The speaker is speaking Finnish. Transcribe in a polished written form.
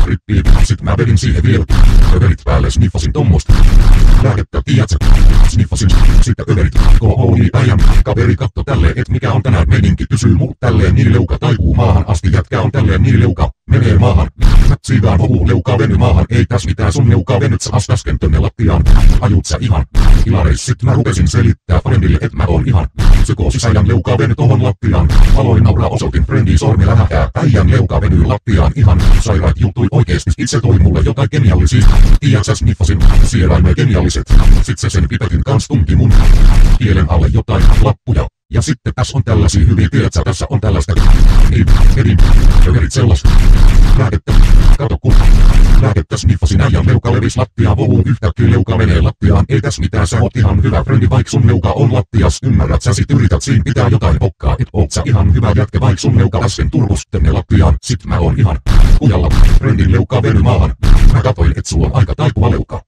Rippiin, sit mä vedin siihen vielä. Överit päälle sniffasin tommosta. Lääkettä tiiätsä. Sniffasin, sitten överit. KOI äijän. Kaveri katto tälleen, et mikä on tänään meininki. Kysyy mut tälleen, niin leuka taipuu maahan asti. Jätkä on tälleen, niin leuka menee maahan. Siivään hohuu, leukaa veny maahan. Ei täs mitään, sun leukaa venyt sä astasken tonne lattiaan. Ajut sä ihan ilareis, sit mä rupesin selittää friendille, et mä oon ihan psykoosis. Äijän leukaa veny tohon lattiaan. Aloin nauraa, osoitin friendiin sormilla hähää. Äijän leukaa venyy lattiaan ihan sairaat juttui oikeesti. Itse toi mulle jotain kemiallisia. Tiiäksä sniffasin sieraimee kemialliset. Sit se sen pipetin kans tunki mun kielen alle jotain lappuja. Ja sitten tässä on tällaisia hyviä, tiedätkö, tässä on tällaista. Niin, edin, överit sellaista. Lääkettä, kato kun. Lääkettä sniffasin äijän leuka levis lattiaan. Vohuun yhtäkkiä leuka menee lattiaan. Ei täs mitään, sä oot ihan hyvä frendi, vaik sun leuka on lattias. Ymmärrät sä sit yrität siin pitää jotain pokkaa. Et oot sä ihan hyvä jätkä, vaik sun leuka äsken turvus tänne lattiaan. Sit mä oon ihan kujalla, frendin leuka veny maahan. Mä katoin, et sulla on aika taipuva leuka.